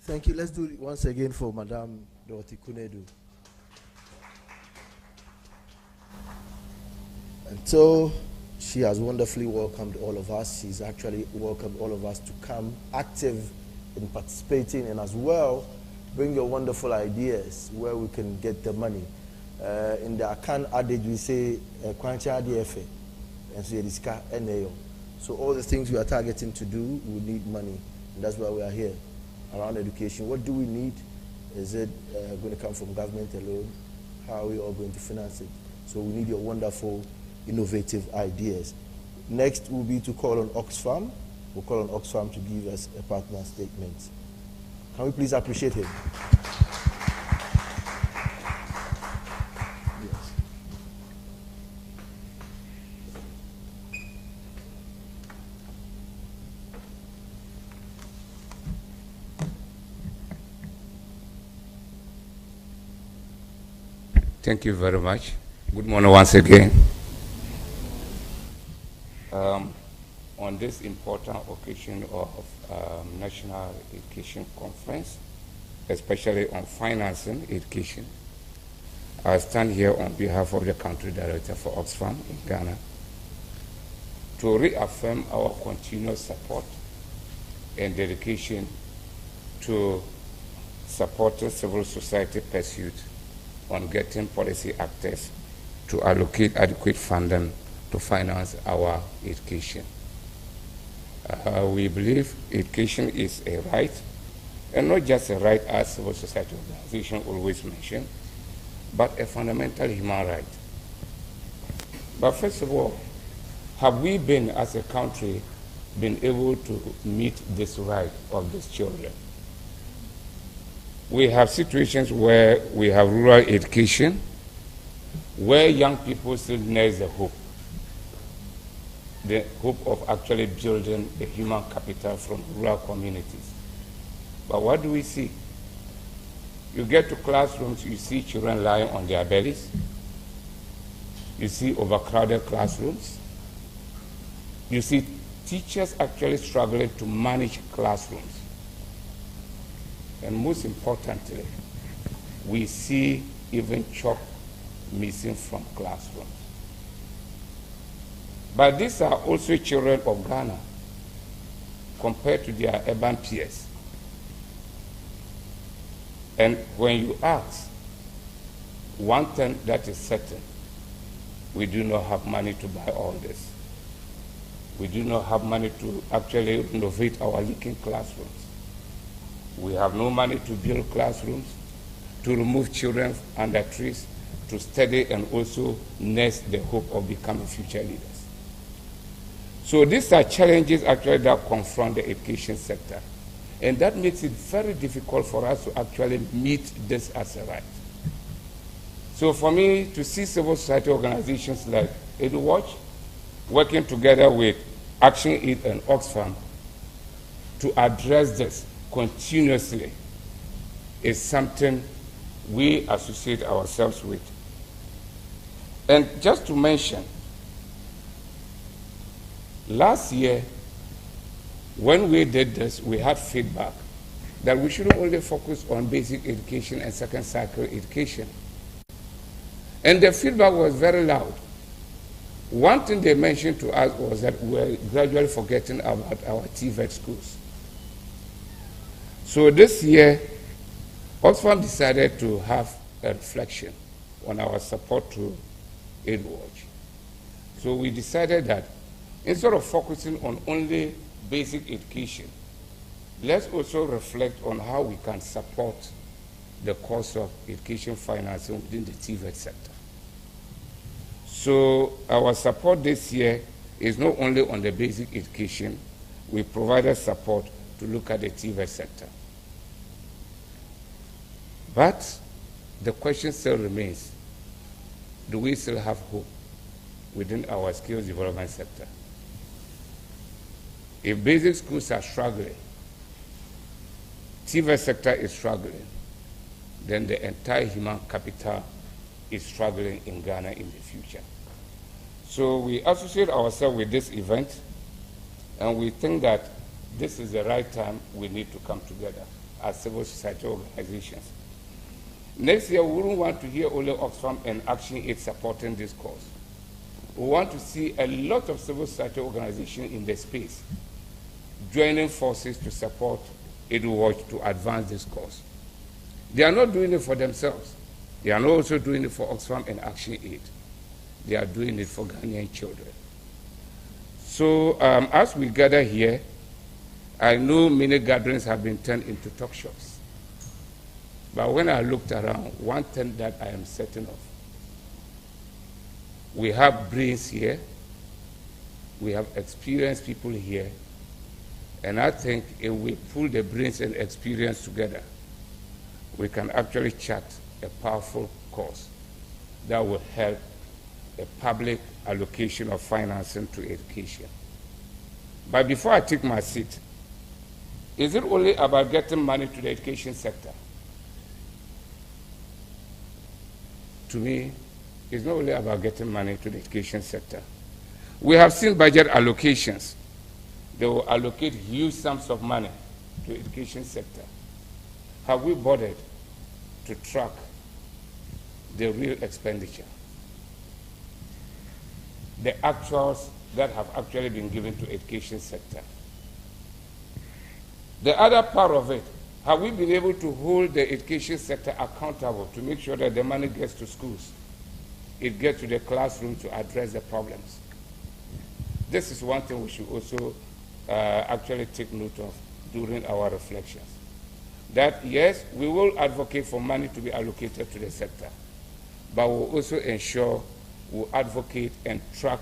Thank you. Let's do it once again for Madame Dorothy Kunedu. And so she has wonderfully welcomed all of us. She's actually welcomed all of us to come active in participating and as well bring your wonderful ideas where we can get the money. In the Akan adage we say, Kwancha DFA, and so Yediska NAO. So all the things we are targeting to do, we need money. And that's why we are here. Around education, what do we need? Is it going to come from government alone? How are we all going to finance it? So we need your wonderful, innovative ideas. Next will be to call on Oxfam. We'll call on Oxfam to give us a partner statement. Can we please appreciate him? Thank you very much. Good morning once again. On this important occasion of National Education Conference, especially on financing education, I stand here on behalf of the Country Director for Oxfam in Ghana to reaffirm our continuous support and dedication to supporting civil society pursuit on getting policy actors to allocate adequate funding to finance our education. We believe education is a right, and not just a right as civil society organizations always mention, but a fundamental human right. But first of all, have we been, as a country, been able to meet this right of these children? We have situations where we have rural education, where young people still nurse the hope of actually building a human capital from rural communities. But what do we see? You get to classrooms, you see children lying on their bellies, you see overcrowded classrooms, you see teachers actually struggling to manage classrooms. And most importantly, we see even chalk missing from classrooms. But these are also children of Ghana compared to their urban peers. And when you ask, one thing that is certain, we do not have money to buy all this. We do not have money to actually renovate our leaking classrooms. We have no money to build classrooms, to remove children under trees, to study and also nurse the hope of becoming future leaders. So these are challenges actually that confront the education sector. And that makes it very difficult for us to actually meet this as a right. So for me, to see civil society organizations like EduWatch working together with ActionAid and Oxfam to address this continuously is something we associate ourselves with. And just to mention, last year, when we did this, we had feedback that we shouldn't only focus on basic education and second cycle education. And the feedback was very loud. One thing they mentioned to us was that we're gradually forgetting about our TVET schools. So this year, Oxfam decided to have a reflection on our support to EduWatch. So we decided that instead of focusing on only basic education, let's also reflect on how we can support the cost of education financing within the TVET sector. So our support this year is not only on the basic education, we provided support to look at the TVET sector. But the question still remains, do we still have hope within our skills development sector? If basic schools are struggling, TVET sector is struggling, then the entire human capital is struggling in Ghana in the future. So we associate ourselves with this event, and we think that this is the right time we need to come together. as civil society organizations. Next year, we wouldn't want to hear only Oxfam and Action Aid supporting this cause. We want to see a lot of civil society organizations in the space joining forces to support EduWatch to advance this cause. They are not doing it for themselves. They are not also doing it for Oxfam and Action Aid. They are doing it for Ghanaian children. So as we gather here, I know many gatherings have been turned into talk shops. But when I looked around, one thing that I am certain of, we have brains here, we have experienced people here, and I think if we pull the brains and experience together, we can actually chart a powerful cause that will help a public allocation of financing to education. But before I take my seat, is it only about getting money to the education sector? To me, it's not only about getting money to the education sector. We have seen budget allocations. They will allocate huge sums of money to the education sector. Have we bothered to track the real expenditure? The actuals that have actually been given to the education sector. The other part of it, have we been able to hold the education sector accountable to make sure that the money gets to schools? It gets to the classroom to address the problems. This is one thing we should also actually take note of during our reflections. That yes, we will advocate for money to be allocated to the sector, but we'll also ensure, we'll advocate and track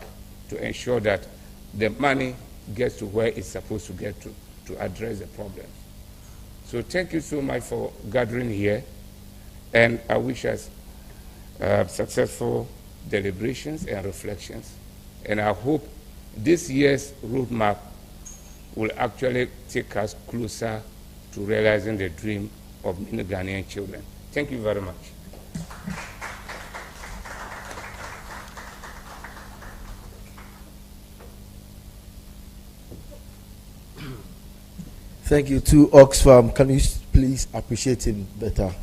to ensure that the money gets to where it's supposed to get to address the problems. So thank you so much for gathering here, and I wish us successful deliberations and reflections. And I hope this year's roadmap will actually take us closer to realizing the dream of many Ghanaian children. Thank you very much. Thank you to Oxfam. Can you please appreciate him better?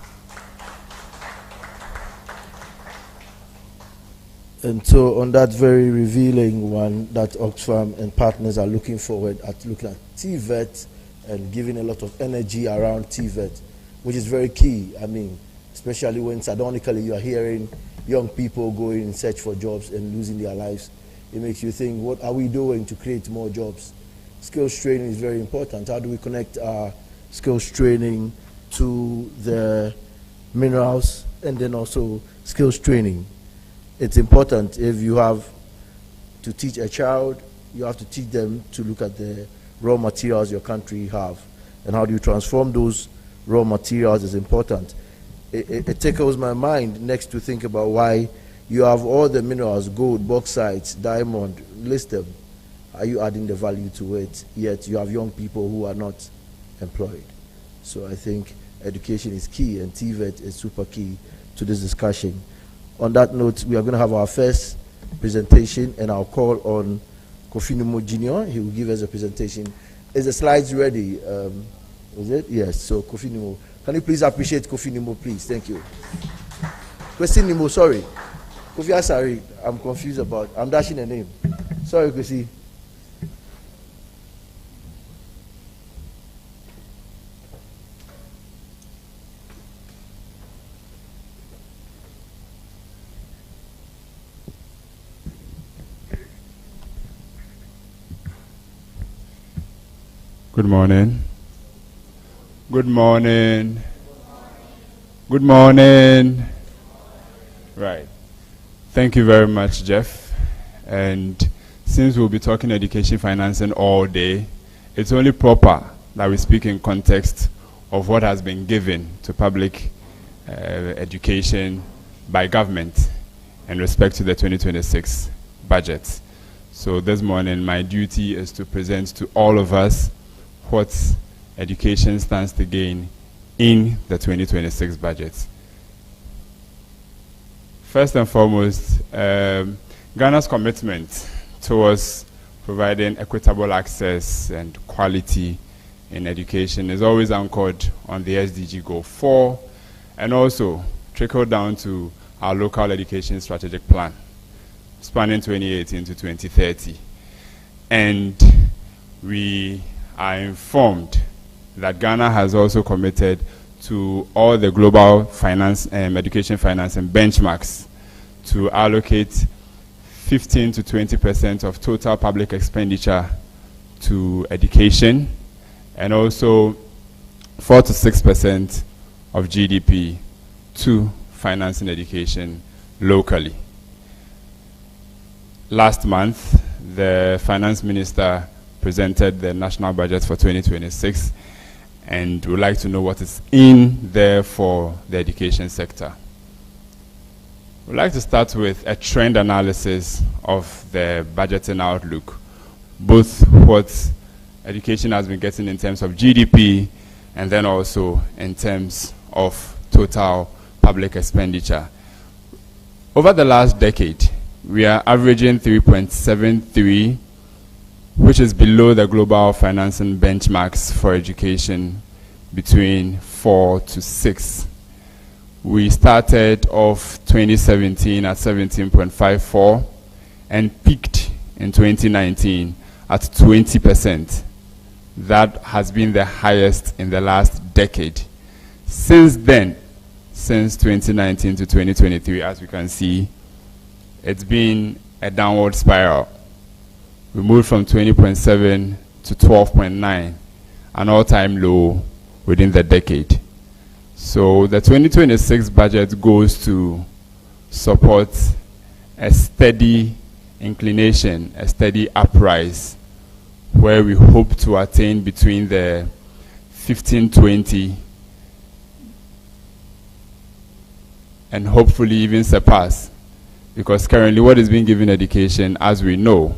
And so on that very revealing one, that Oxfam and partners are looking forward at looking at TVET and giving a lot of energy around TVET, which is very key. I mean, especially when sardonically you are hearing young people going in search for jobs and losing their lives. It makes you think, what are we doing to create more jobs? Skills training is very important. How do we connect our skills training to the minerals and then also skills training? It's important. If you have to teach a child, you have to teach them to look at the raw materials your country have, and how do you transform those raw materials is important. It tickles my mind next to think about why you have all the minerals, gold, bauxite, diamond, list them. Are you adding the value to it? Yet you have young people who are not employed. So I think education is key, and TVET is super key to this discussion. On that note, we are going to have our first presentation, and I'll call on Kofi Numo Jr. He will give us a presentation. Is the slides ready? Is it? Yes. So Kofi Numo, can you please appreciate Kofi Numo, please? Thank you. Kwesi Numo, sorry. Kofi Asari, I'm confused about. I'm dashing a name. Sorry, Kwesi. Good morning. Good morning. Good morning. Right. Thank you very much, Jeff. And since we'll be talking education financing all day, it's only proper that we speak in context of what has been given to public education by government in respect to the 2026 budget. So this morning, my duty is to present to all of us what education stands to gain in the 2026 budget. First and foremost, Ghana's commitment towards providing equitable access and quality in education is always anchored on the SDG Goal 4 and also trickled down to our local education strategic plan spanning 2018 to 2030. And we are informed that Ghana has also committed to all the global finance education financing benchmarks to allocate 15 to 20% of total public expenditure to education, and also 4 to 6% of GDP to financing education locally. Last month, the finance minister presented the national budget for 2026, and we'd like to know what is in there for the education sector. We'd like to start with a trend analysis of the budgeting outlook, both what education has been getting in terms of GDP and then also in terms of total public expenditure. Over the last decade, we are averaging 3.73, which is below the global financing benchmarks for education between 4 to 6. We started off 2017 at 17.54 and peaked in 2019 at 20%. That has been the highest in the last decade. Since then, since 2019 to 2023, as we can see, it's been a downward spiral. We moved from 20.7 to 12.9, an all-time low within the decade. So the 2026 budget goes to support a steady inclination, a steady uprise, where we hope to attain between the 15-20 and hopefully even surpass, because currently what is being given education, as we know,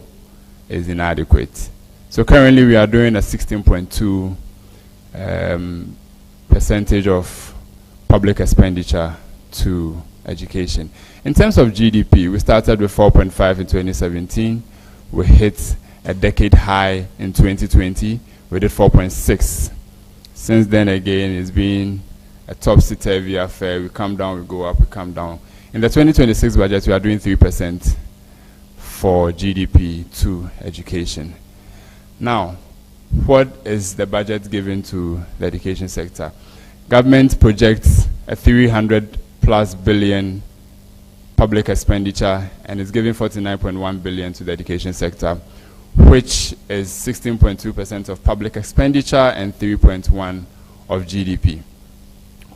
is inadequate. So currently we are doing a 16.2 percentage of public expenditure to education. In terms of GDP, we started with 4.5 in 2017. We hit a decade high in 2020. We did 4.6. Since then again, it's been a topsy-turvy affair. We come down, we go up, we come down. In the 2026 budget, we are doing 3% for GDP to education. Now, what is the budget given to the education sector? Government projects a 300+ billion public expenditure and is giving 49.1 billion to the education sector, which is 16.2% of public expenditure and 3.1% of GDP.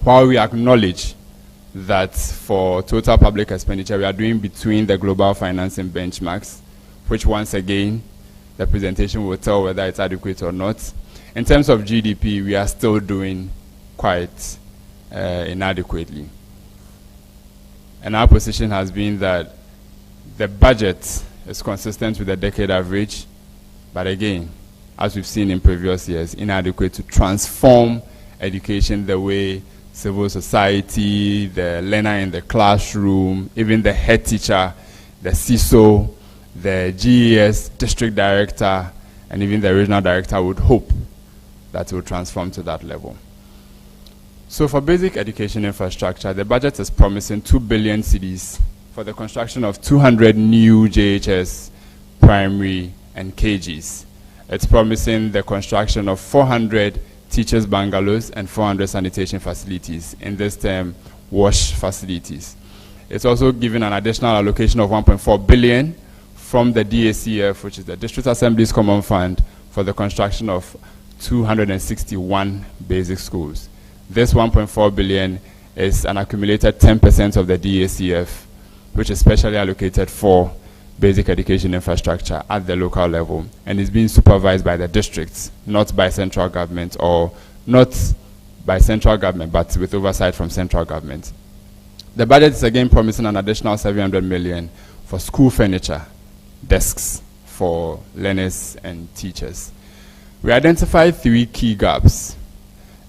While we acknowledge that for total public expenditure, we are doing between the global financing benchmarks, which once again, the presentation will tell whether it's adequate or not. In terms of GDP, we are still doing quite inadequately. And our position has been that the budget is consistent with the decade average, but again, as we've seen in previous years, inadequate to transform education the way civil society, the learner in the classroom, even the head teacher, the CISO, the GES district director, and even the regional director would hope that it will transform to that level. So for basic education infrastructure, the budget is promising 2 billion cedis for the construction of 200 new JHS, primary, and KGs. It's promising the construction of 400 teachers' bungalows and 400 sanitation facilities, in this term, wash facilities. It's also given an additional allocation of 1.4 billion from the DACF, which is the District Assembly's Common Fund, for the construction of 261 basic schools. This 1.4 billion is an accumulated 10% of the DACF, which is specially allocated for basic education infrastructure at the local level, and is being supervised by the districts, not by central government, or not by central government, but with oversight from central government. The budget is again promising an additional 700 million for school furniture, desks for learners and teachers. We identified 3 key gaps.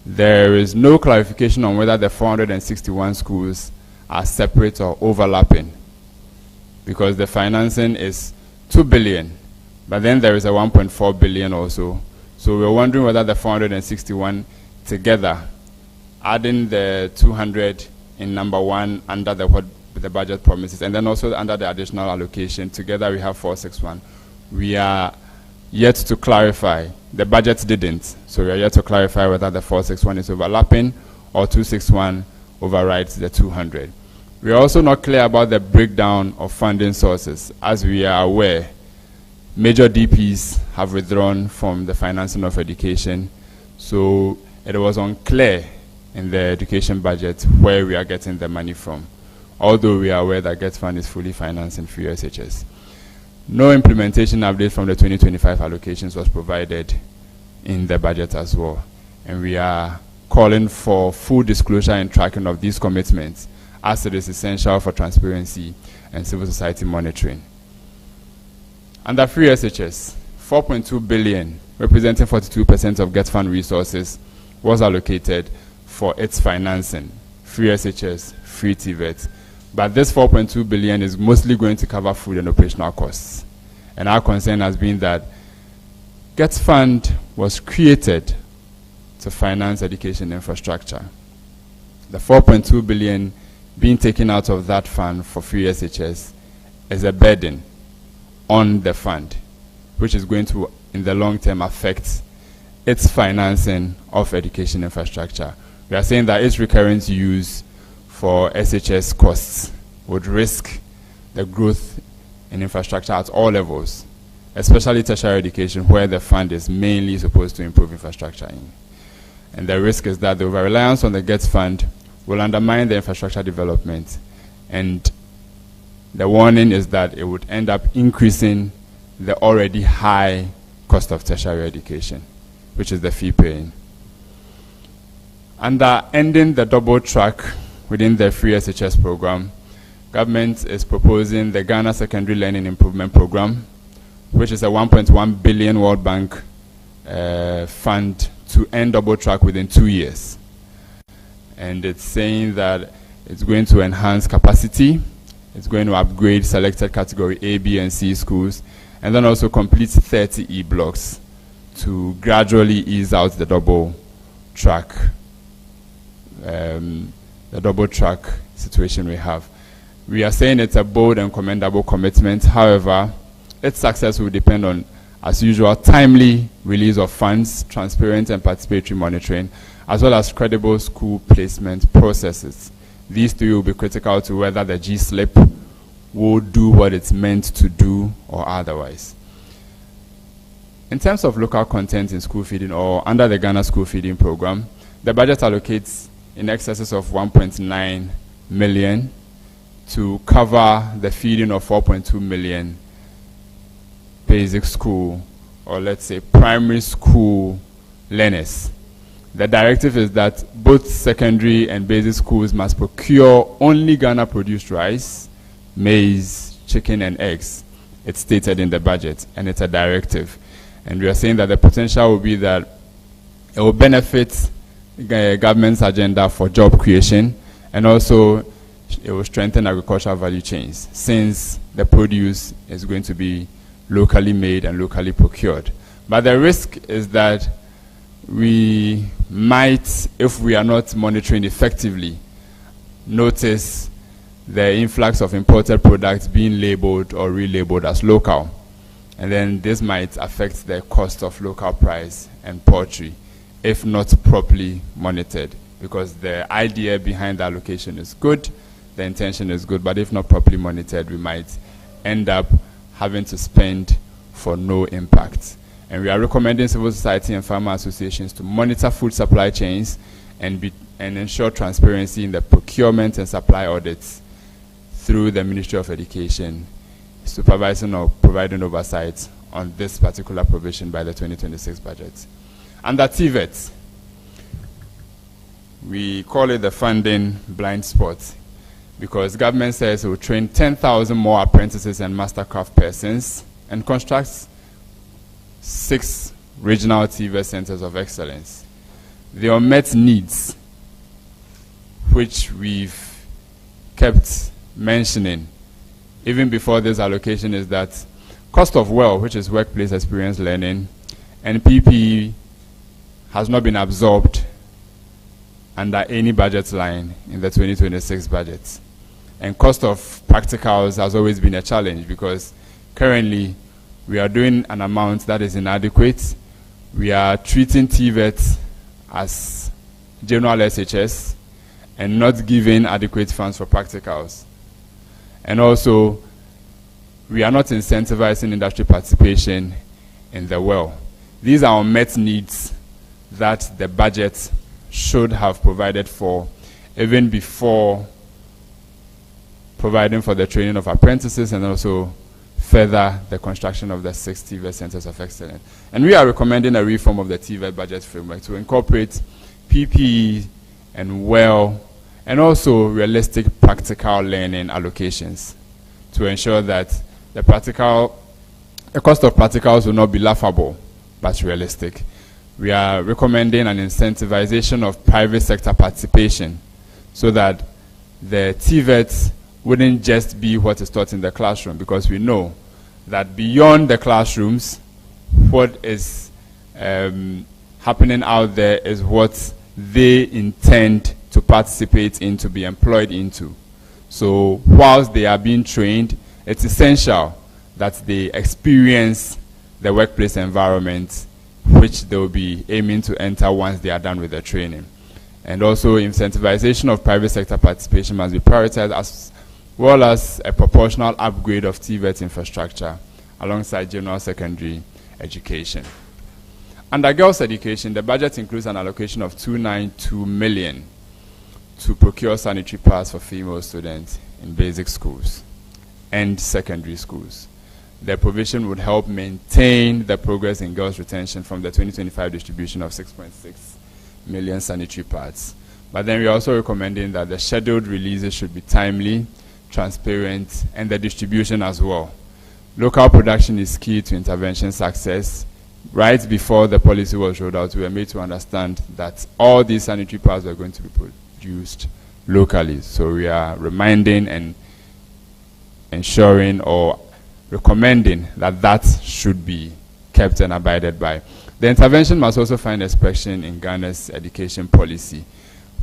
There is no clarification on whether the 461 schools are separate or overlapping, because the financing is 2 billion, but then there is a 1.4 billion also So we're wondering whether the 461 together, adding the 200 in number one under what the budget promises, and then also under the additional allocation, together we have 461. We are yet to clarify. The budget didn't, so we are yet to clarify whether the 461 is overlapping or 261 overrides the 200. We are also not clear about the breakdown of funding sources. As we are aware, major DPs have withdrawn from the financing of education, so it was unclear in the education budget where we are getting the money from, although we are aware that GETFund is fully financing free SHS. No implementation update from the 2025 allocations was provided in the budget as well, and we are calling for full disclosure and tracking of these commitments, as it is essential for transparency and civil society monitoring. Under free SHS, 4.2 billion, representing 42% of GETFund resources, was allocated for its financing, free SHS, free TVET. But this 4.2 billion is mostly going to cover food and operational costs. And our concern has been that GETFund was created to finance education infrastructure. The 4.2 billion being taken out of that fund for free SHS is a burden on the fund, which is going to, in the long term, affect its financing of education infrastructure. We are saying that its recurrent use for SHS costs would risk the growth in infrastructure at all levels, especially tertiary education, where the fund is mainly supposed to improve infrastructure in. And the risk is that the over-reliance on the GETFund will undermine the infrastructure development, and the warning is that it would end up increasing the already high cost of tertiary education, which is the fee paying. Under ending the double track within the free SHS program, government is proposing the Ghana Secondary Learning Improvement Program, which is a 1.1 billion World Bank fund to end double track within 2 years. And it's saying that it's going to enhance capacity, it's going to upgrade selected category A, B, and C schools, and then also complete 30 E-blocks to gradually ease out the double track situation we have. We are saying it's a bold and commendable commitment. However, its success will depend on, as usual, timely release of funds, transparent and participatory monitoring, as well as credible school placement processes. These three will be critical to whether the G-SLIP will do what it's meant to do or otherwise. In terms of local content in school feeding or under the Ghana School Feeding Program, the budget allocates in excess of 1.9 million to cover the feeding of 4.2 million basic school, or let's say primary school learners. The directive is that both secondary and basic schools must procure only Ghana-produced rice, maize, chicken, and eggs. It's stated in the budget, and it's a directive. And we are saying that the potential will be that it will benefit the government's agenda for job creation, and also it will strengthen agricultural value chains, since the produce is going to be locally made and locally procured. But the risk is that we might, if we are not monitoring effectively, notice the influx of imported products being labeled or relabeled as local. And then this might affect the cost of local price and poultry if not properly monitored, because the idea behind the allocation is good, the intention is good, but if not properly monitored, we might end up having to spend for no impact. And we are recommending civil society and farmer associations to monitor food supply chains and ensure transparency in the procurement and supply audits through the Ministry of Education, supervising or providing oversight on this particular provision by the 2026 budget. Under TVET, we call it the funding blind spot, because government says it will train 10,000 more apprentices and mastercraft persons and construct 6 regional TVET centers of excellence. The unmet needs, which we've kept mentioning even before this allocation, is that cost of WELL, which is workplace experience learning, and PPE has not been absorbed under any budget line in the 2026 budget. And cost of practicals has always been a challenge because currently we are doing an amount that is inadequate. We are treating TVET as general SHS and not giving adequate funds for practicals. And also, we are not incentivizing industry participation in the well. These are unmet needs that the budget should have provided for even before providing for the training of apprentices and also further the construction of the 6 TVET centers of excellence. And we are recommending a reform of the TVET budget framework to incorporate PPE and well and also realistic practical learning allocations to ensure that the cost of practicals will not be laughable but realistic. We are recommending an incentivization of private sector participation so that the TVET wouldn't just be what is taught in the classroom, because we know that beyond the classrooms, what is happening out there is what they intend to participate in, to be employed into. So whilst they are being trained, it's essential that they experience the workplace environment which they will be aiming to enter once they are done with the training. And also incentivization of private sector participation must be prioritized, as well as a proportional upgrade of TVET infrastructure alongside general secondary education. Under girls' education, the budget includes an allocation of 292 million to procure sanitary pads for female students in basic schools and secondary schools. The provision would help maintain the progress in girls' retention from the 2025 distribution of 6.6 million sanitary pads. But then we are also recommending that the scheduled releases should be timely, transparent, and the distribution as well. Local production is key to intervention success. Right before the policy was rolled out, we were made to understand that all these sanitary pads were going to be produced locally. So we are reminding and ensuring or recommending that that should be kept and abided by. The intervention must also find expression in Ghana's education policy,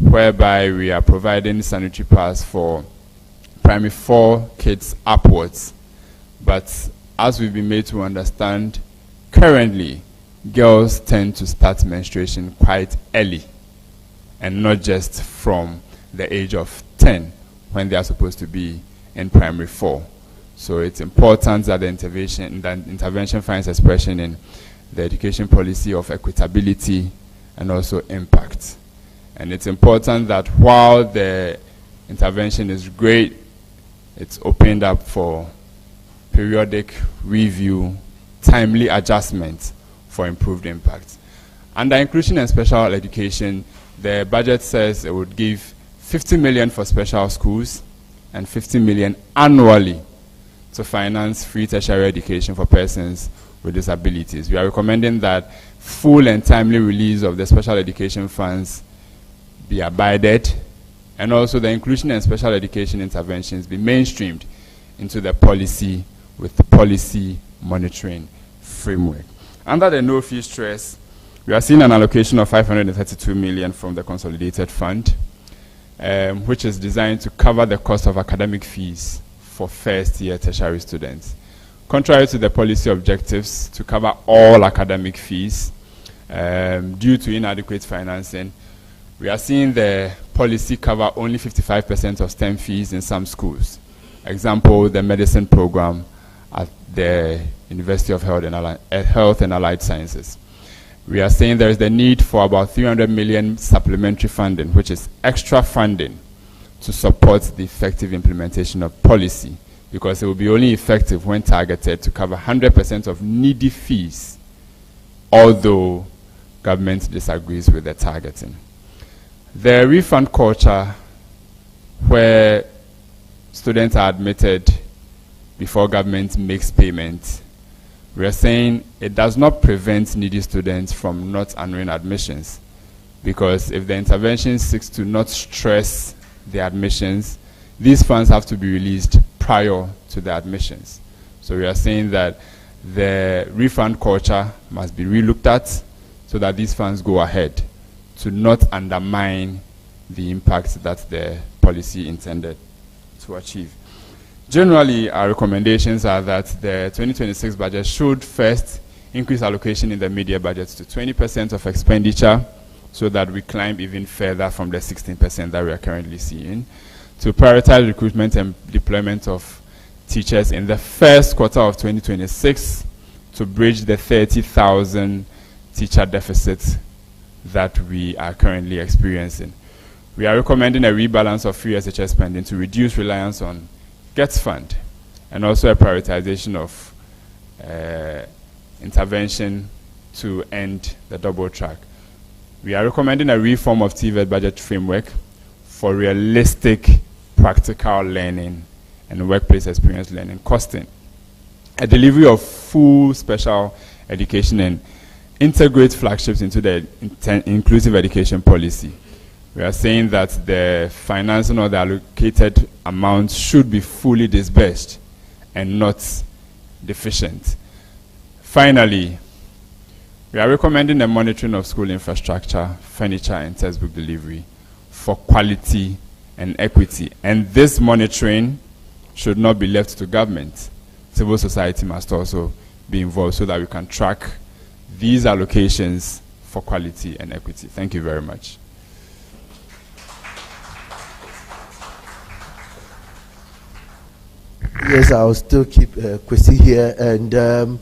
whereby we are providing sanitary pads for primary 4 kids upwards. But as we've been made to understand, currently, girls tend to start menstruation quite early, and not just from the age of 10, when they are supposed to be in primary 4. So it's important that the intervention finds expression in the education policy of equitability and also impact. And it's important that while the intervention is great, it's opened up for periodic review, timely adjustment for improved impact. Under inclusion and special education, the budget says it would give 50 million for special schools and 50 million annually to finance free tertiary education for persons with disabilities. We are recommending that full and timely release of the special education funds be abided, and also the inclusion and special education interventions be mainstreamed into the policy with the policy monitoring framework. Under the no fee stress, we are seeing an allocation of 532 million from the consolidated fund, which is designed to cover the cost of academic fees for first-year tertiary students. Contrary to the policy objectives to cover all academic fees due to inadequate financing, we are seeing the policy cover only 55% of STEM fees in some schools. Example, the medicine program at the University of Health and Allied Sciences. We are saying there is the need for about 300 million supplementary funding, which is extra funding to support the effective implementation of policy, because it will be only effective when targeted to cover 100% of needy fees, although government disagrees with the targeting. The refund culture, where students are admitted before government makes payment, we are saying it does not prevent needy students from not honoring admissions, because if the intervention seeks to not stress the admissions, these funds have to be released prior to the admissions. So we are saying that the refund culture must be relooked at so that these funds go ahead to not undermine the impact that the policy intended to achieve. Generally, our recommendations are that the 2026 budget should first increase allocation in the media budget to 20% of expenditure so that we climb even further from the 16% that we are currently seeing. To prioritize recruitment and deployment of teachers in the first quarter of 2026 to bridge the 30,000 teacher deficit that we are currently experiencing. We are recommending a rebalance of free SHS spending to reduce reliance on GETS fund and also a prioritization of intervention to end the double track. We are recommending a reform of TVET budget framework for realistic practical learning and workplace experience learning costing. A delivery of full special education and integrate flagships into the inclusive education policy. We are saying that the financing or the allocated amounts should be fully disbursed and not deficient. Finally, we are recommending the monitoring of school infrastructure, furniture, and textbook delivery for quality and equity. And this monitoring should not be left to government. Civil society must also be involved so that we can track these allocations for quality and equity. Thank you very much. Yes, I'll still keep Kwesi here, and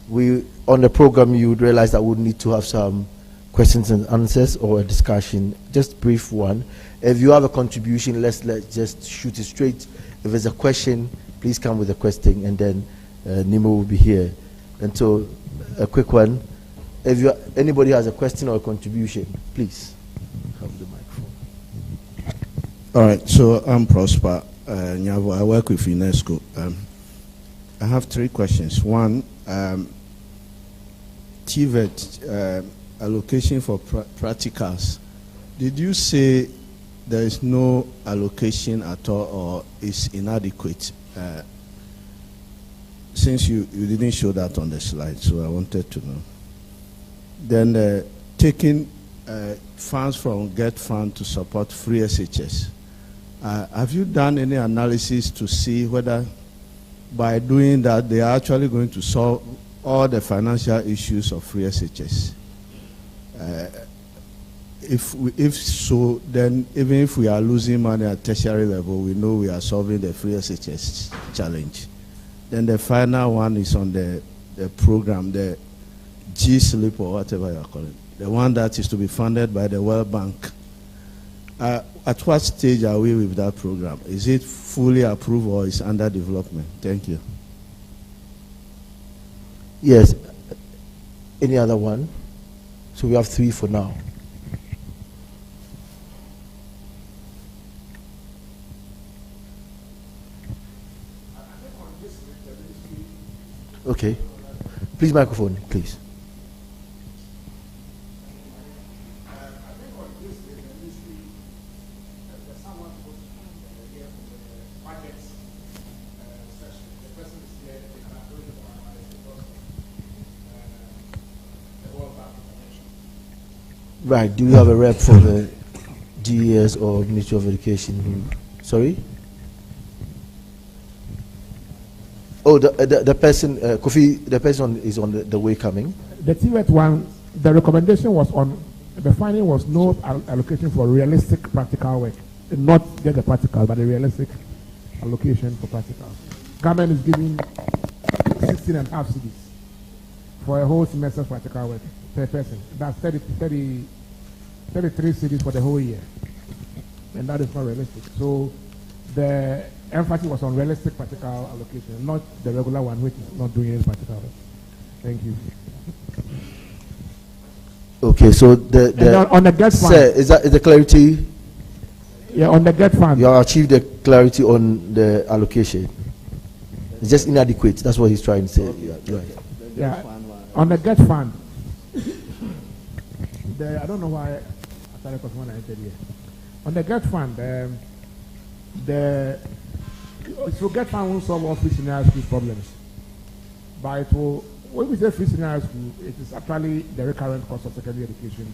we on the program you would realize that we would need to have some questions and answers or a discussion, just brief one. If you have a contribution, let's just shoot it straight. If there's a question, please come with a question, and then Nimo will be here. And so, a quick one. If anybody has a question or a contribution, please have the microphone. All right, so I'm Prosper Nyavo. I work with UNESCO. I have 3 questions. One, TVET allocation for practicals. Did you say there is no allocation at all or is inadequate? Since you didn't show that on the slide, so I wanted to know. Then taking funds from GET Fund to support free SHS. Have you done any analysis to see whether by doing that they are actually going to solve all the financial issues of free SHS? If so, then even if we are losing money at tertiary level, we know we are solving the free SHS challenge. Then the final one is on the program, the G-SLIP or whatever you are calling it, the one that is to be funded by the World Bank. At what stage are we with that program? Is it fully approved or is under development? Thank you. Yes. Any other one? So we have 3 for now. Okay. Please, microphone, please. Right. Do you have a rep for the GES or Ministry of Education? Sorry? Oh, the person, Kofi, the person is on the way coming. The TVET one, the recommendation was on, the finding was no allocation for realistic practical work. Not just the practical, but the realistic allocation for practical. Government is giving 16.5 cedis for a whole semester's practical work per person. That's 33 cedis for the whole year. And that is not realistic. So the emphasis was on realistic practical allocation, not the regular one, which is not doing any practical work. Thank you. Okay, so on the GET fund, sir, is the clarity? Yeah, on the GET fund. You have achieved the clarity on the allocation. It's just inadequate. That's what he's trying to say. Okay. Right. Yeah, on the GET fund. I don't know why I started when I entered here. On the GET fund, so GET fund will solve all free scenario school problems. But it will, when we say free senior high school, it is actually the recurrent cost of secondary education.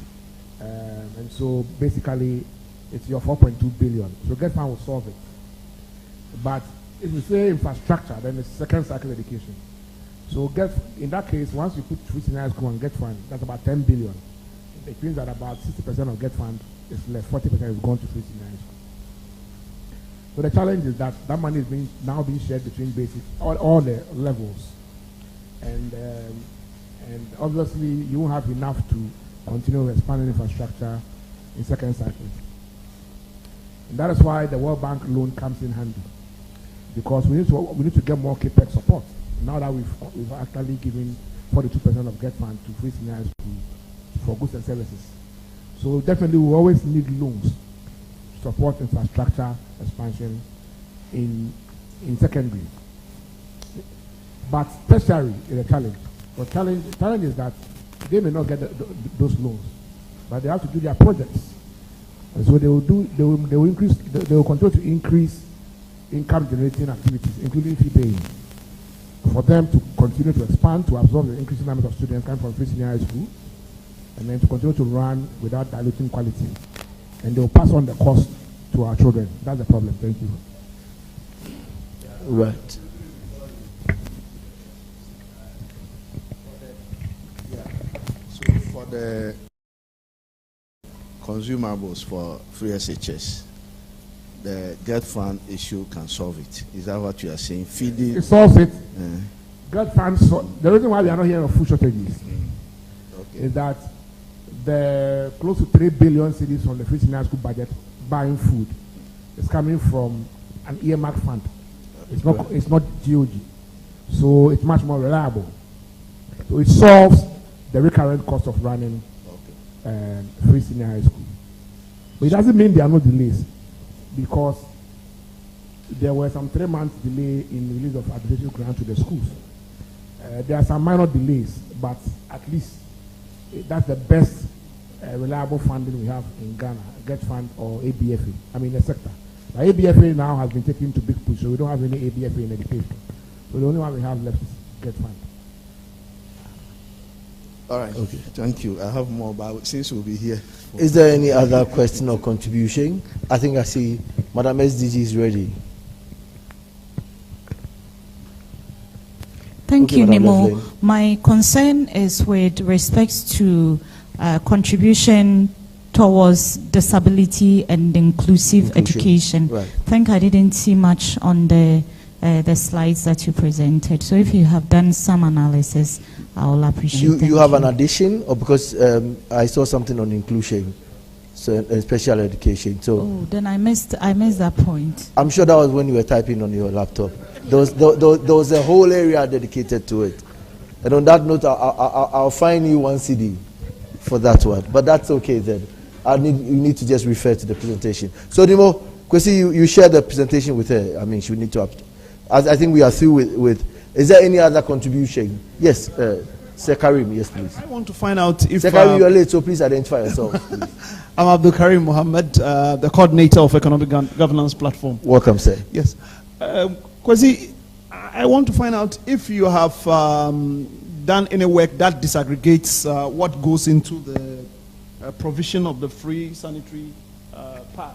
And so basically, it's your 4.2 billion. So Get Fund will solve it. But if we say infrastructure, then it's second cycle education. So in that case, once you put free senior high school and Get Fund, that's about 10 billion. It means that about 60% of Get Fund is left, 40% is gone to free senior high school. So the challenge is that that money is now being shared between basic, all the levels. And obviously you won't have enough to continue expanding infrastructure in second cycle. And that is why the World Bank loan comes in handy, because we need to get more CAPEX support. Now that we've actually given 42% of Get Fund to free senior high school for goods and services. So definitely we always need loans to support infrastructure expansion in secondary. But tertiary is a challenge. The challenge is that they may not get those loans, but they have to do their projects. And so they will continue to increase income generating activities, including fee paying, for them to continue to expand, to absorb the increasing number of students coming from free senior high school, and then to continue to run without diluting quality. And they will pass on the cost to our children. That's the problem. Thank you. Right. So for the consumables for free SHS, the Get Fund issue can solve it. Is that what you are saying? Feeding. It solves it. Get Fund. The reason why we are not hearing of food shortages is that the close to 3 billion cedis from the free senior high school budget buying food is coming from an earmark fund. It's not GOG, so it's much more reliable. So it solves the recurrent cost of running free senior high school. But it doesn't mean there are no delays, because there were some 3 months delay in release of administration grant to the schools. There are some minor delays, but at least that's the best reliable funding we have in Ghana, Get Fund or ABFA, the sector. The ABFA now has been taken to big push, so we don't have any ABFA in education. So the only one we have left is Get Fund. All right. Okay. Thank you. I have more, but since we'll be here. Is there any other question or contribution? I think I see Madam SDG is ready. Thank you, Nemo. My concern is with respect to contribution towards disability and inclusive education. Right. I think I didn't see much on the slides that you presented. So if you have done some analysis, I will appreciate it. You have an addition, or because I saw something on inclusion, so special education. So then I missed that point. I'm sure that was when you were typing on your laptop. There was a whole area dedicated to it. And on that note, I'll find you 1 CD for that one. But that's okay then. You need to just refer to the presentation. So Nemo, Kwesi, you shared the presentation with her. She would need to. I think we are through with. Is there any other contribution? Yes, Sir Karim, yes, please. I want to find out if... Sir Karim, you're late, so please identify yourself. Please. I'm Abdul Karim Mohammed, the coordinator of Economic Governance Platform. Welcome, sir. Yes. Kwesi, I want to find out if you have done any work that disaggregates what goes into the provision of the free sanitary part.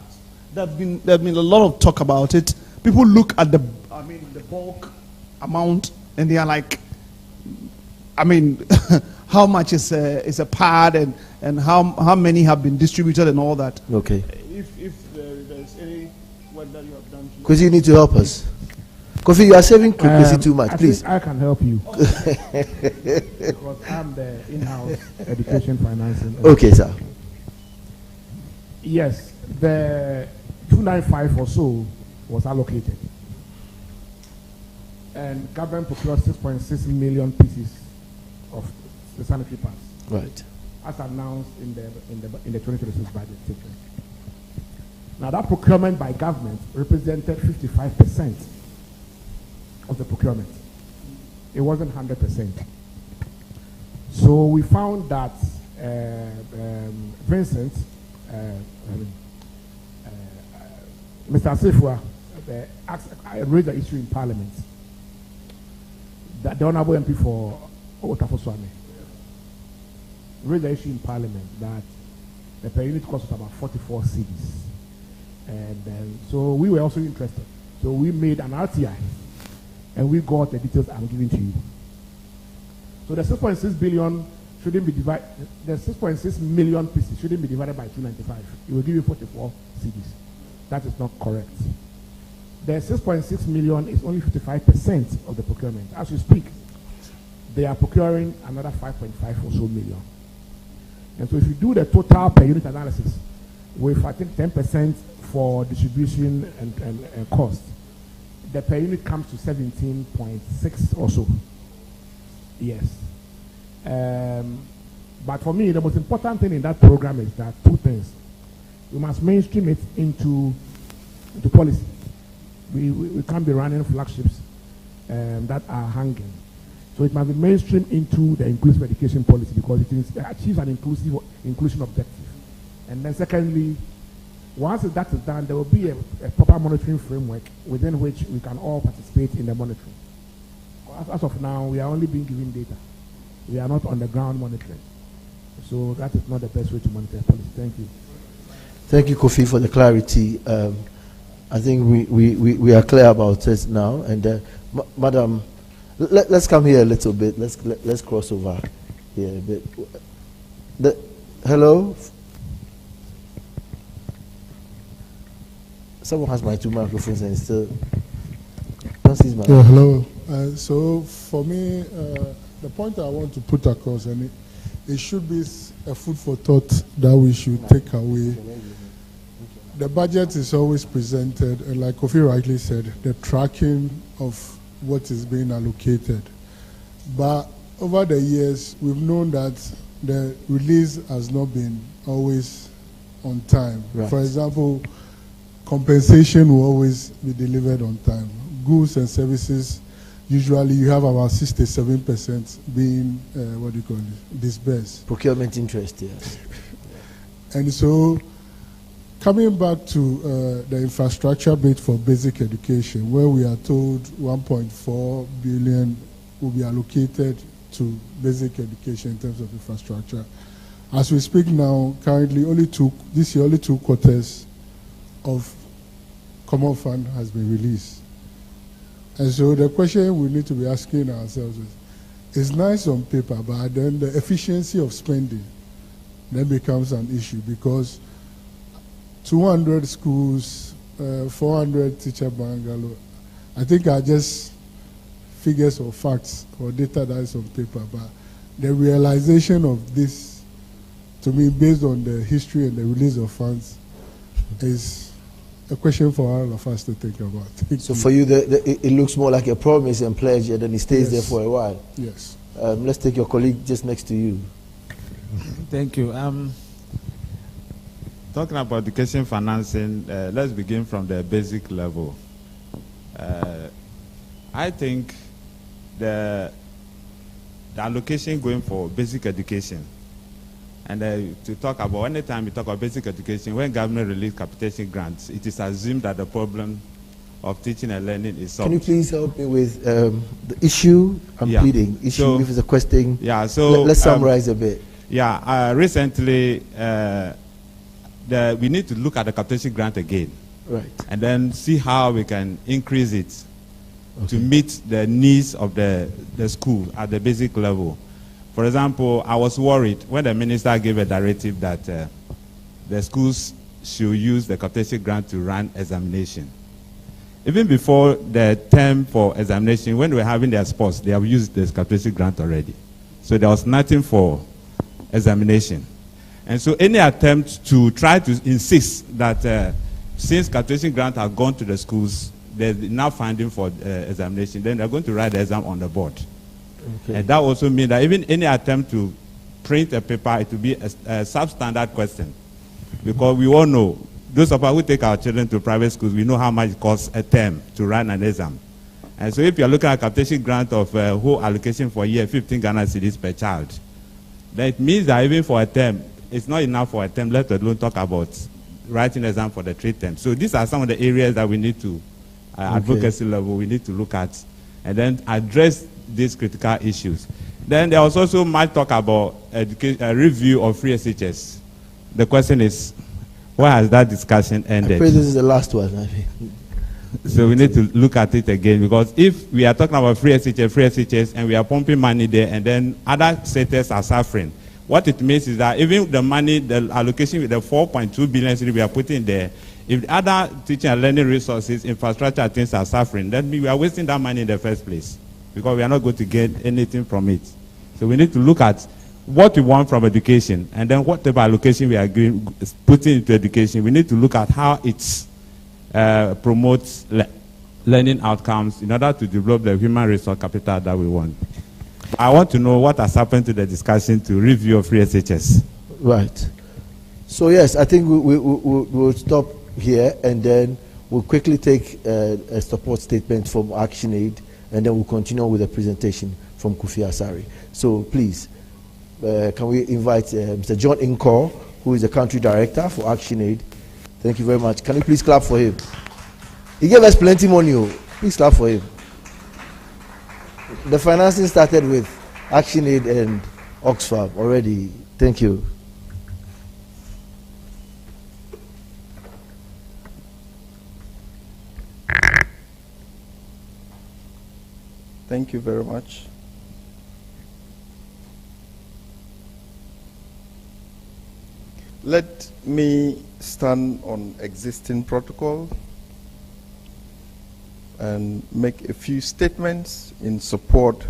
There's been a lot of talk about it. People look at the bulk amount and they are like, how much is a pad and how many have been distributed and all that. Okay. If there's any work that you have done. Because you need to help us. Kofi, you are saving Kwesi too much, please. I can help you. Because I'm the in-house education financing. Okay, sir. Yes, the 295 or so was allocated. And government procured 6.6 million pieces of the sanitary pads. Right. As announced in the 2026 budget. Now that procurement by government represented 55% of the procurement. It wasn't 100%. So we found that Vincent, Mr. Asifua, raised the issue in Parliament the Honorable MP for Otafoswame raised the issue in Parliament that the per unit cost was about 44 cedis. And so we were also interested. So we made an RTI and we got the details I'm giving to you. So the 6.6 billion shouldn't be divided, the 6.6 million pieces shouldn't be divided by 295. It will give you 44 cedis. That is not correct. The 6.6 million is only 55% of the procurement. As you speak, they are procuring another 5.5 or so million. And so if you do the total per unit analysis, with I think 10% for distribution and cost, the per unit comes to 17.6 or so. Yes. But for me, the most important thing in that program is that two things. We must mainstream it into policy. We can't be running flagships that are hanging. So it must be mainstream into the inclusive education policy because it achieves an inclusion objective. And then secondly, once that is done, there will be a proper monitoring framework within which we can all participate in the monitoring. As of now, we are only being given data. We are not on the ground monitoring. So that is not the best way to monitor policy. Thank you. Thank you, Kofi, for the clarity. I think we are clear about it now. And Madam, let's come here a little bit. Let's cross over here a bit. Hello? Someone has my two microphones and still don't see my. Yeah, hello. So for me, the point I want to put across, and it should be a food for thought that we should take away. The budget is always presented, and like Kofi rightly said, the tracking of what is being allocated. But over the years, we've known that the release has not been always on time. Right. For example, compensation will always be delivered on time. Goods and services, usually you have about 67% being, disbursed. Procurement interest, yes. And so, coming back to the infrastructure bit for basic education, where we are told 1.4 billion will be allocated to basic education in terms of infrastructure. As we speak now, currently this year only 2 quarters of common fund has been released. And so the question we need to be asking ourselves is, it's nice on paper, but then the efficiency of spending then becomes an issue because 200 schools, 400 teacher bungalow, I think are just figures or facts or data that is on paper, but the realization of this, to me, based on the history and the release of funds, is a question for all of us to think about. So for you, it looks more like a promise and pledge, and then it stays there for a while. Yes. Let's take your colleague just next to you. Thank you. Talking about education financing, let's begin from the basic level. I think the allocation going for basic education, and to talk about, anytime we talk about basic education, when government release capitation grants, it is assumed that the problem of teaching and learning is solved. Can you please help me with the issue I'm pleading? Issue, if it's a question. Yeah, so let's summarize a bit. Yeah, recently, we need to look at the capitation grant again. Right. And then see how we can increase it to meet the needs of the school at the basic level. For example, I was worried when the minister gave a directive that the schools should use the capitation grant to run examination. Even before the term for examination, when they were having their sports, they have used the capitation grant already. So there was nothing for examination. And so any attempt to try to insist that since capitation grant have gone to the schools, there's enough funding for examination, then they're going to write the exam on the board. Okay. And that also means that even any attempt to print a paper, it will be a substandard question. Because we all know, those of us who take our children to private schools, we know how much it costs a term to run an exam. And so if you're looking at capitation grant of whole allocation for a year, 15 Ghana cedis per child, then it means that even for a term, it's not enough for a term, let alone talk about writing exam for the 3 terms. So these are some of the areas that we need to, advocacy level, we need to look at, and then address these critical issues. Then there was also much talk about a review of free SHS. The question is, where has that discussion ended? I pray this is the last one. I mean. So we need to look at it again, because if we are talking about free SHS, and we are pumping money there, and then other sectors are suffering, what it means is that even the money, the allocation with the 4.2 billion we are putting there, if other teaching and learning resources, infrastructure things are suffering, then we are wasting that money in the first place, because we are not going to get anything from it. So we need to look at what we want from education, and then whatever allocation we are putting into education, we need to look at how it promotes learning outcomes in order to develop the human resource capital that we want. I want to know what has happened to the discussion to review of free SHS. Right. So yes, I think we'll stop here, and then we'll quickly take a support statement from ActionAid, and then we'll continue with the presentation from Kofi Asare. So please, can we invite Mr. John Inkor, who is the country director for ActionAid. Thank you very much. Can you please clap for him? He gave us plenty money. Please clap for him. The financing started with ActionAid and Oxfam already. Thank you. Thank you very much. Let me stand on existing protocol and make a few statements in support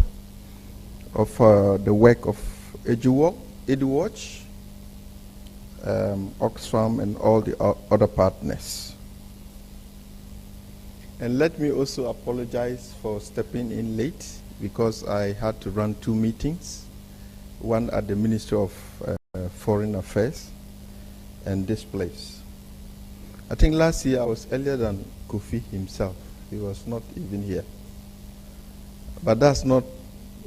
of the work of EduWatch, Oxfam, and all the other partners. And let me also apologize for stepping in late, because I had to run 2 meetings, one at the Ministry of Foreign Affairs and this place. I think last year I was earlier than Kofi himself. He was not even here. But that's not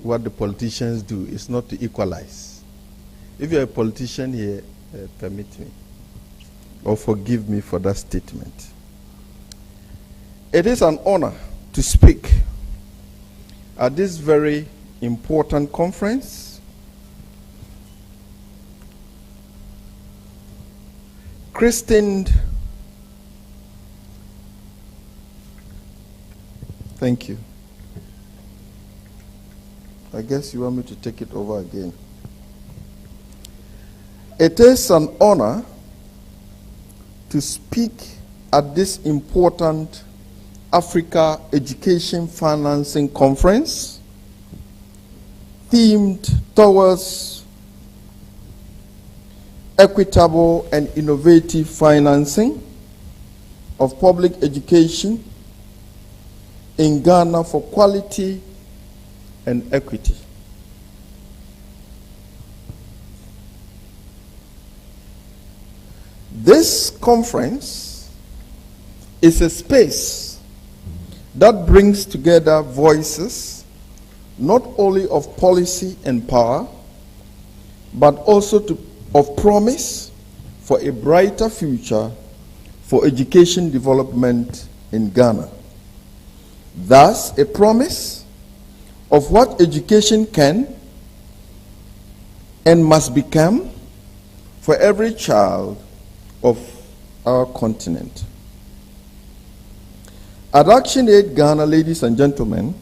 what the politicians do. It's not to equalize. If you're a politician here, permit me, or forgive me for that statement. It is an honor to speak at this very important conference. Christened, thank you. I guess you want me to take it over again. It is an honor to speak at this important Africa Education Financing Conference themed towards equitable and innovative financing of public education in Ghana for quality and equity. This conference is a space that brings together voices not only of policy and power, but also of promise for a brighter future for education development in Ghana. Thus, a promise of what education can and must become for every child of our continent. At ActionAid Ghana, ladies and gentlemen,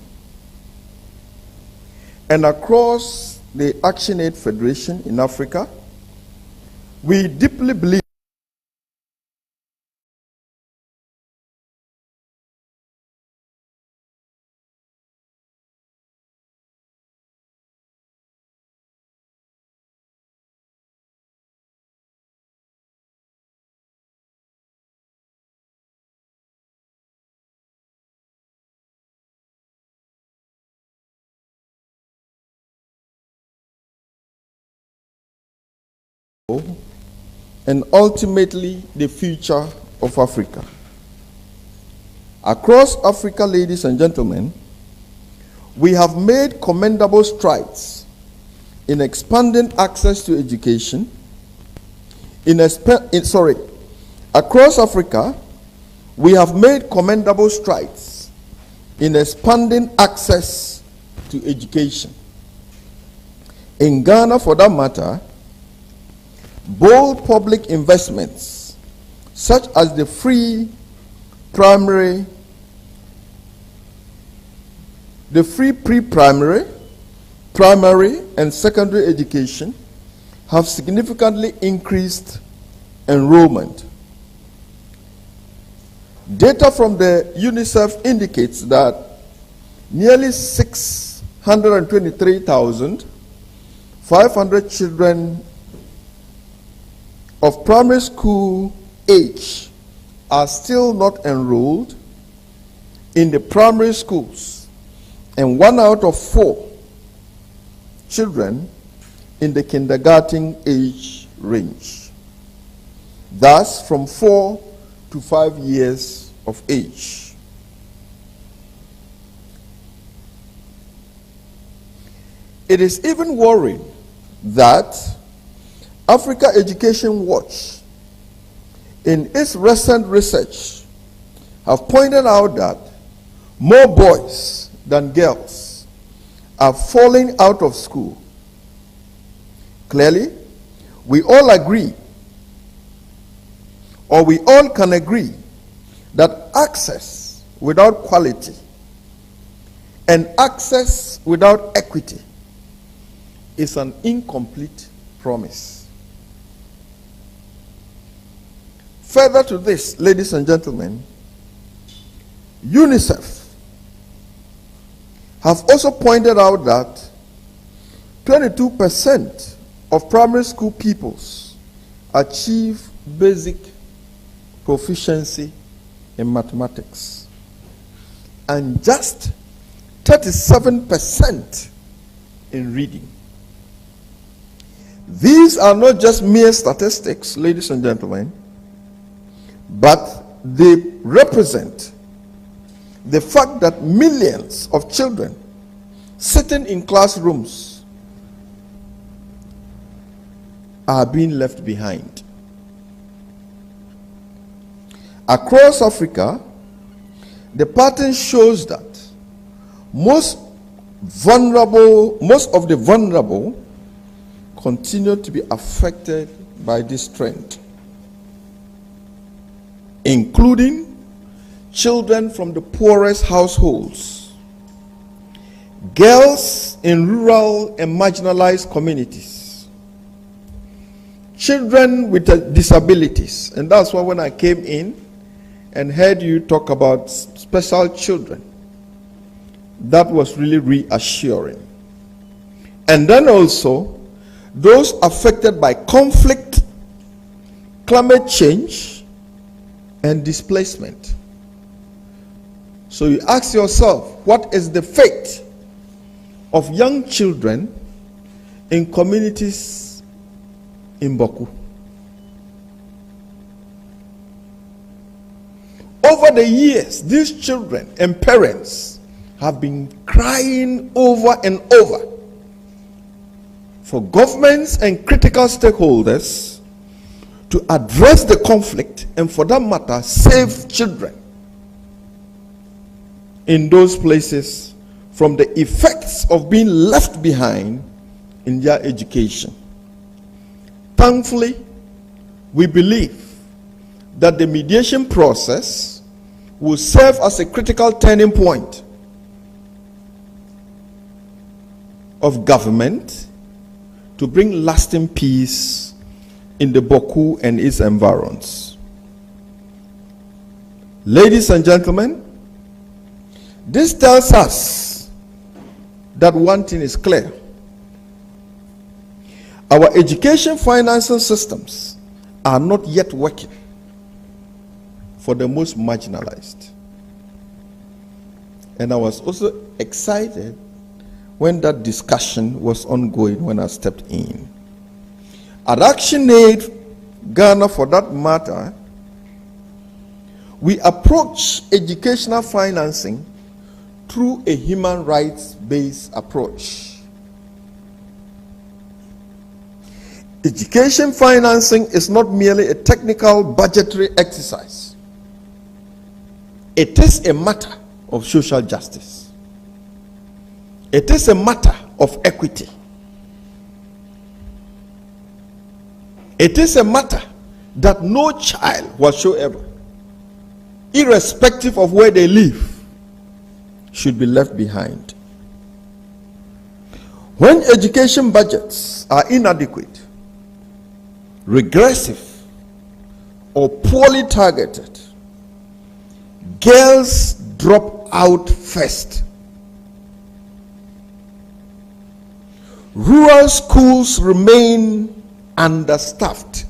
and across the ActionAid Federation in Africa, we deeply believe and ultimately the future of Africa. Across Africa, ladies and gentlemen, we have made commendable strides in expanding access to education. Across Africa, we have made commendable strides in expanding access to education. In Ghana, for that matter, bold public investments, such as the free pre-primary, primary, and secondary education, have significantly increased enrollment. Data from the UNICEF indicates that nearly 623,500 children of primary school age are still not enrolled in the primary schools, and 1 out of 4 children in the kindergarten age range. Thus, from 4 to 5 years of age. It is even worrying that Africa Education Watch, in its recent research, have pointed out that more boys than girls are falling out of school. Clearly, we all agree, or we all can agree, that access without quality and access without equity is an incomplete promise. Further to this, ladies and gentlemen, UNICEF have also pointed out that 22% of primary school pupils achieve basic proficiency in mathematics, and just 37% in reading. These are not just mere statistics, ladies and gentlemen, but they represent the fact that millions of children sitting in classrooms are being left behind. Across Africa, the pattern shows that most of the vulnerable continue to be affected by this trend, including children from the poorest households, girls in rural and marginalized communities, children with disabilities. And that's why when I came in and heard you talk about special children, that was really reassuring. And then also those affected by conflict, climate change, and displacement. So you ask yourself, what is the fate of young children in communities in Bawku? Over the years, these children and parents have been crying over and over for governments and critical stakeholders to address the conflict and, for that matter, save children in those places from the effects of being left behind in their education. Thankfully, we believe that the mediation process will serve as a critical turning point of government to bring lasting peace in the Bawku and its environs. Ladies and gentlemen, this tells us that one thing is clear. Our education financing systems are not yet working for the most marginalized. And I was also excited when that discussion was ongoing when I stepped in. At ActionAid Ghana, for that matter, we approach educational financing through a human rights-based approach. Education financing is not merely a technical budgetary exercise. It is a matter of social justice. It is a matter of equity. It is a matter that no child whatsoever, irrespective of where they live, should be left behind. When education budgets are inadequate, regressive, or poorly targeted, girls drop out first. Rural schools remain understaffed.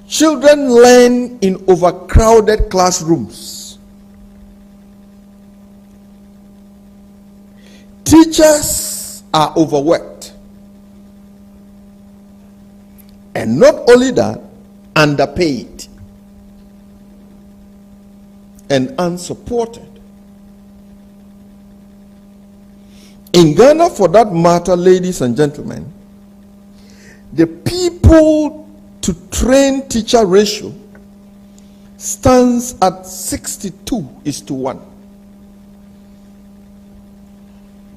Children learn in overcrowded classrooms. Teachers are overworked. And not only that, underpaid and unsupported. In Ghana, for that matter, ladies and gentlemen, the people to train teacher ratio stands at 62:1.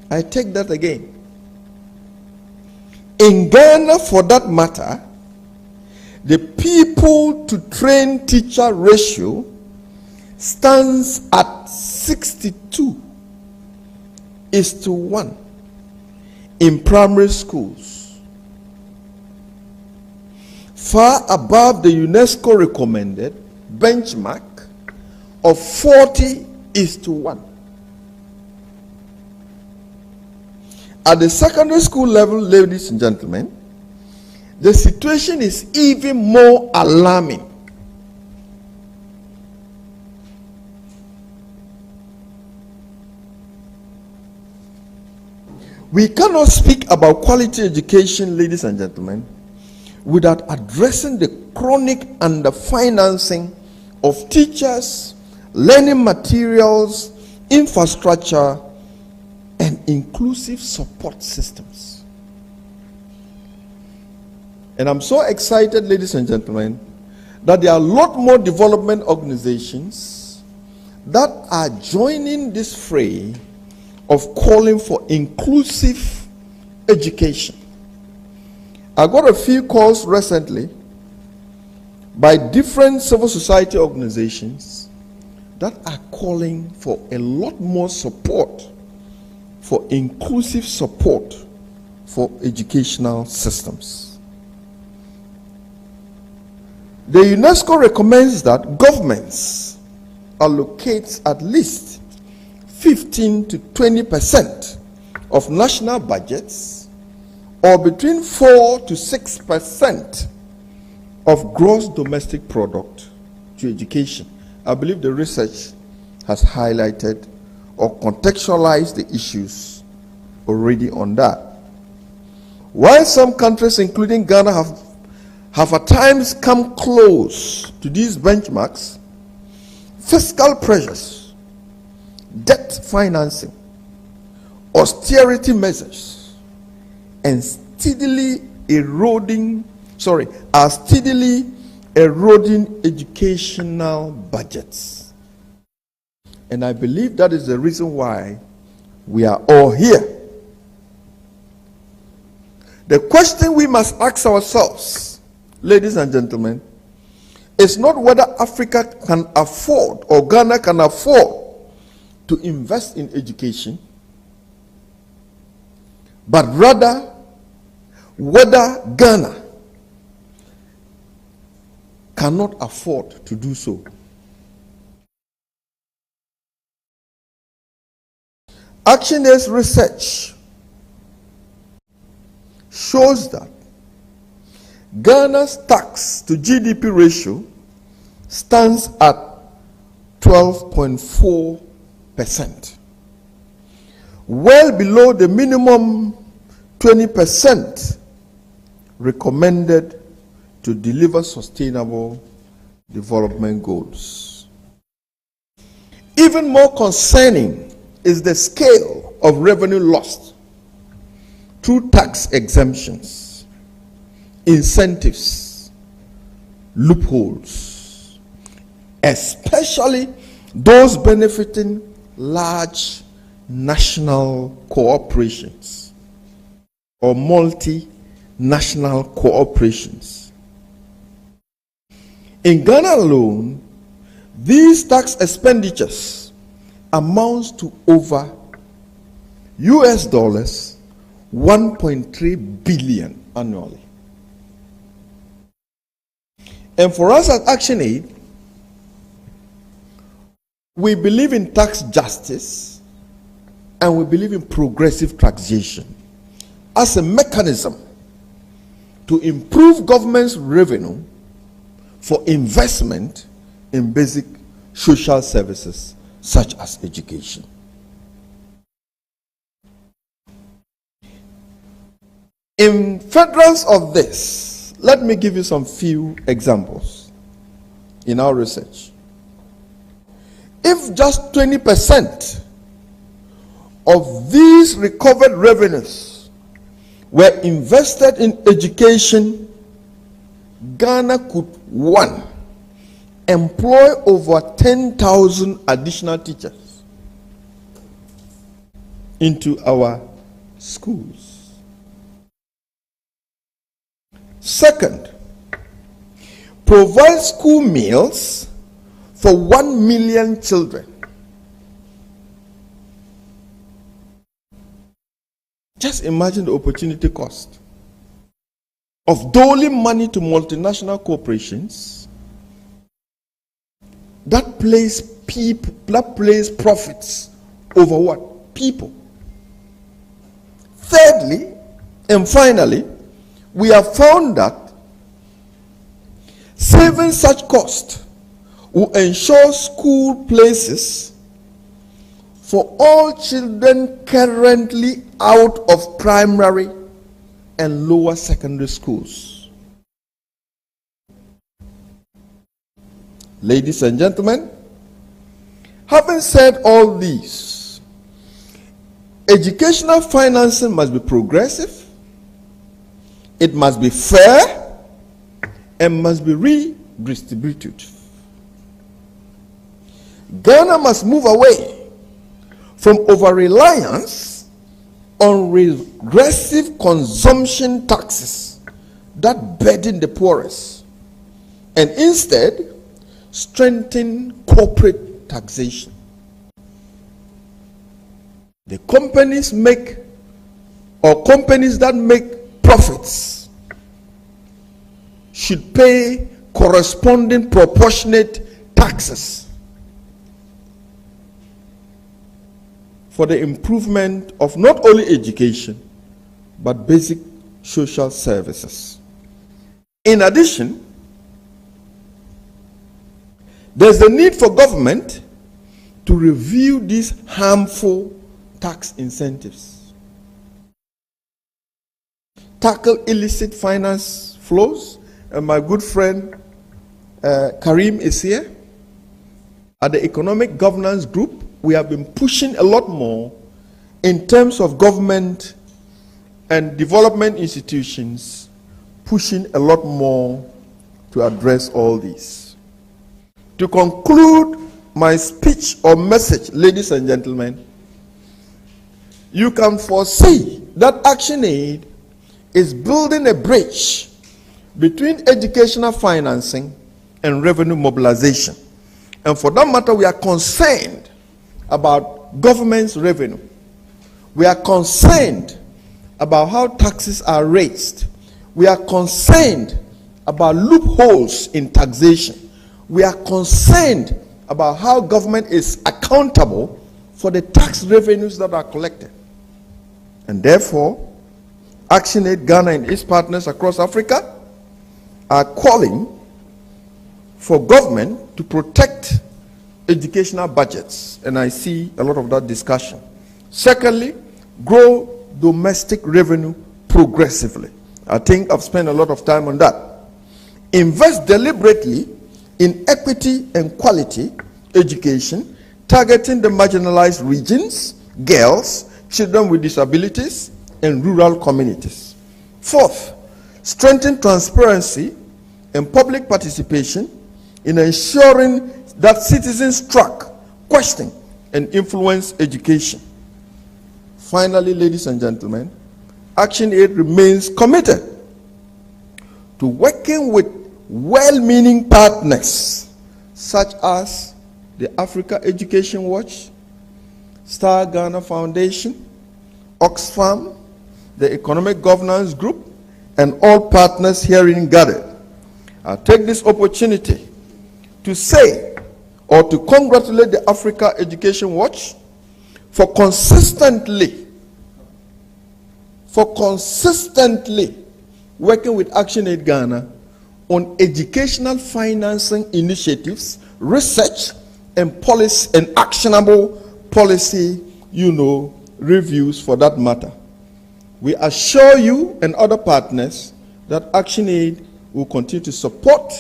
I take that again. In Ghana, for that matter, the people to train teacher ratio stands at 62:1 in primary schools, far above the UNESCO recommended benchmark of 40:1. At the secondary school level, ladies and gentlemen, the situation is even more alarming. We cannot speak about quality education, ladies and gentlemen, without addressing the chronic underfinancing of teachers, learning materials, infrastructure, and inclusive support systems. And I'm so excited, ladies and gentlemen, that there are a lot more development organizations that are joining this fray of calling for inclusive education. I got a few calls recently by different civil society organizations that are calling for a lot more support for inclusive support for educational systems. The UNESCO recommends that governments allocate at least 15 to 20% of national budgets, or between 4 to 6% of gross domestic product to education. I believe the research has highlighted or contextualized the issues already on that. While some countries, including Ghana, have at times come close to these benchmarks, fiscal pressures, debt financing, austerity measures, and steadily eroding educational budgets. And I believe that is the reason why we are all here. The question we must ask ourselves, ladies and gentlemen, is not whether Africa can afford or Ghana can afford to invest in education, but rather whether Ghana cannot afford to do so. ActionAid's research shows that Ghana's tax to GDP ratio stands at 12.4%, well below the minimum 20% recommended to deliver sustainable development goals. Even more concerning is the scale of revenue lost through tax exemptions, incentives, loopholes, especially those benefiting large national corporations or multinational corporations. In Ghana alone, these tax expenditures amounts to over US dollars 1.3 billion annually. And for us at ActionAid, we believe in tax justice and we believe in progressive taxation as a mechanism to improve government's revenue for investment in basic social services such as education. In furtherance of this, let me give you some few examples in our research. If just 20% of these recovered revenues were invested in education, Ghana could, one, employ over 10,000 additional teachers into our schools. Second, provide school meals for 1 million children. Just imagine the opportunity cost of doling money to multinational corporations that place profits over what? People. Thirdly, and finally, we have found that saving such cost will ensure school places for all children currently out of primary and lower secondary schools. Ladies and gentlemen, having said all these, educational financing must be progressive, it must be fair, and must be redistributed. Ghana must move away from over-reliance on regressive consumption taxes that burden the poorest, and instead strengthen corporate taxation. The companies that make profits should pay corresponding proportionate taxes for the improvement of not only education but basic social services. In addition, there's the need for government to review these harmful tax incentives, tackle illicit finance flows, and my good friend Karim is here. At the Economic Governance Group, we have been pushing a lot more in terms of government and development institutions, pushing a lot more to address all these. To conclude my speech or message, ladies and gentlemen, you can foresee that ActionAid is building a bridge between educational financing and revenue mobilization. And for that matter, we are concerned about government's revenue. We are concerned about how taxes are raised. We are concerned about loopholes in taxation. We are concerned about how government is accountable for the tax revenues that are collected. And therefore, ActionAid Ghana and its partners across Africa are calling for government to protect educational budgets, and I see a lot of that discussion. Secondly, grow domestic revenue progressively. I think I've spent a lot of time on that. Invest deliberately in equity and quality education, targeting the marginalized regions, girls, children with disabilities, and rural communities. Fourth, strengthen transparency and public participation in ensuring that citizens track, question, and influence education. Finally, ladies and gentlemen, ActionAid remains committed to working with well-meaning partners such as the Africa Education Watch, Star Ghana Foundation, Oxfam, the Economic Governance Group, and all partners herein gathered. I take this opportunity to say or to congratulate the Africa Education Watch for consistently working with ActionAid Ghana on educational financing initiatives, research, and policy and actionable policy, reviews for that matter. We assure you and other partners that ActionAid will continue to support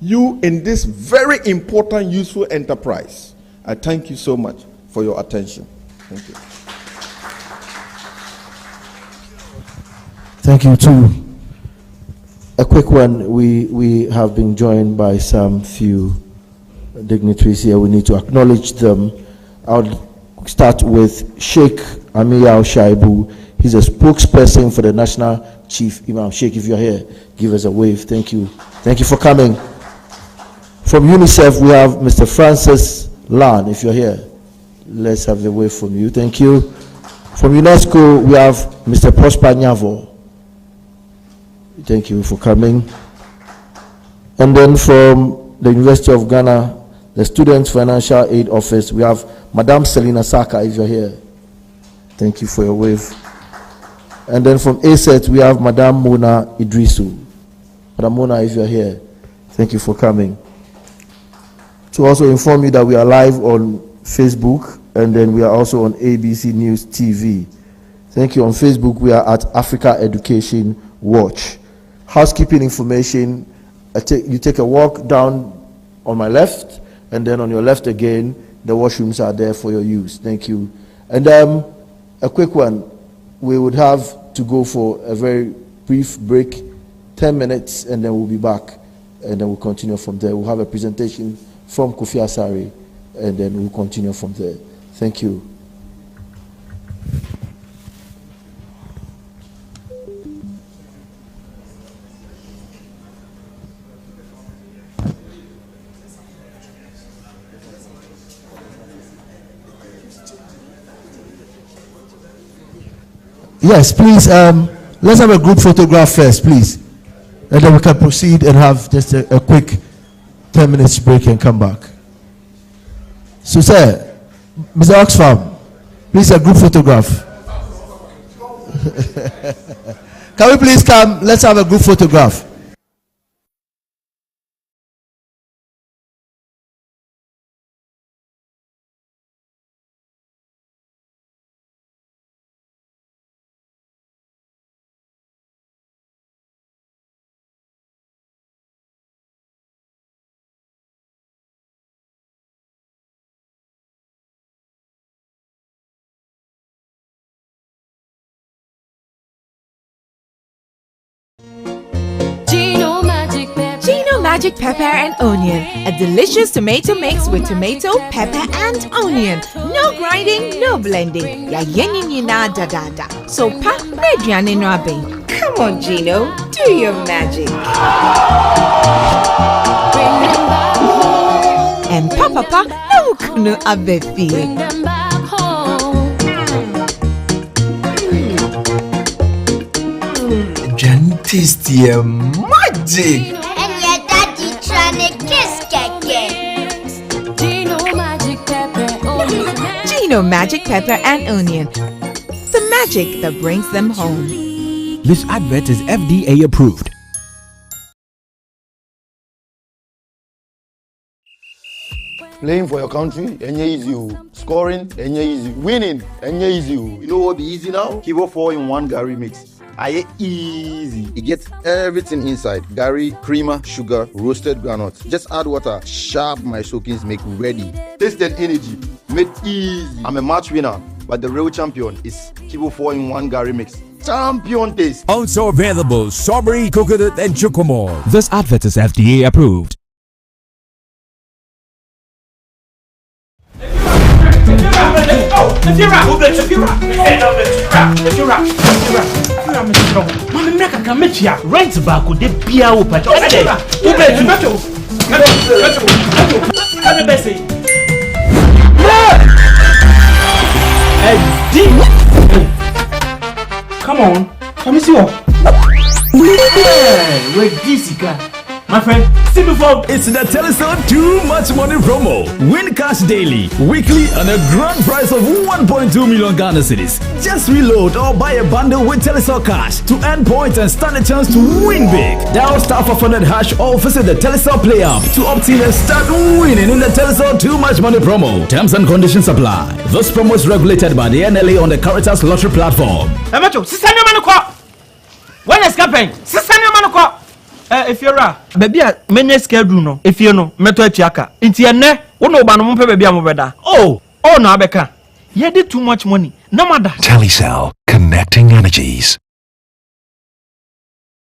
you in this very important, useful enterprise. I thank you so much for your attention. Thank you. Thank you too. A quick one. We have been joined by some few dignitaries here. We need to acknowledge them. I'll start with Sheikh Amiyao Shaibu. He's a spokesperson for the National Chief Imam. Sheikh, if you're here, give us a wave. Thank you. Thank you for coming. From UNICEF, we have Mr. Francis Lan. If you're here, let's have the wave from you. Thank you. From UNESCO, we have Mr. Prosper Nyavo. Thank you for coming. And then from the University of Ghana, the Students Financial Aid Office, we have Madame Selina Saka, if you're here. Thank you for your wave. And then from ASET, we have Madame Mona Idrisu. Madame Mona, if you're here, thank you for coming. To also inform you that we are live on Facebook, and then we are also on ABC News TV. Thank you. On Facebook, we are at Africa Education Watch. Housekeeping information, you take a walk down on my left, and then on your left again, the washrooms are there for your use. Thank you. And a quick one, we would have to go for a very brief break, 10 minutes, and then we'll be back, and then we'll continue from there. We'll have a presentation from Kofi Asari, and then we'll continue from there. Thank you. Yes, please, let's have a group photograph first, please. And then we can proceed and have just a quick 10 minutes break and come back. So, sir, Mr. Oxfam, please, a group photograph. Can we please come? Let's have a group photograph. Magic pepper and onion, a delicious tomato mix with tomato, pepper and onion. No grinding, no blending. Ya yenina da da da. So pa mediane no abe. Come on, Gino, do your magic. And papa no kunu abefi. Tasty magic. Gino Magic Pepper and Onion. The magic that brings them home. This advert is FDA approved. Playing for your country, easy. Scoring, easy. Winning, easy. You know what be easy now? Kivo 4-in-1 Gary mix. Aye easy. It gets everything inside. Gary, creamer, sugar, roasted groundnuts. Just add water. Sharp my soakings make ready. Taste and energy. Made easy. I'm a match winner, but the real champion is Kivo 4-in-1 Gary mix. Champion taste. Also available strawberry, coconut, and chocomore. This advert is FDA approved. Let's go! Rent back with the beer open. Come on, let me see what. Wait, this guy. My friend, see before. It's the Telecel Too Much Money promo. Win cash daily, weekly, and a grand prize of 1.2 million Ghana cedis. Just reload or buy a bundle with Telecel Cash to earn points and stand a chance to win big. Dial *500# or visit the Telecel Play app to opt in and start winning in the Telecel Too Much Money promo. Terms and conditions apply. This promo is regulated by the NLA on the Caritas Lottery platform. When is campaign? If you're a baby, many schedule no. If you know, meto chiaka. Inti ene, uno banu mumpe baby amubeda. Oh, no abeka. You did too much money. No matter. Telecel, connecting energies.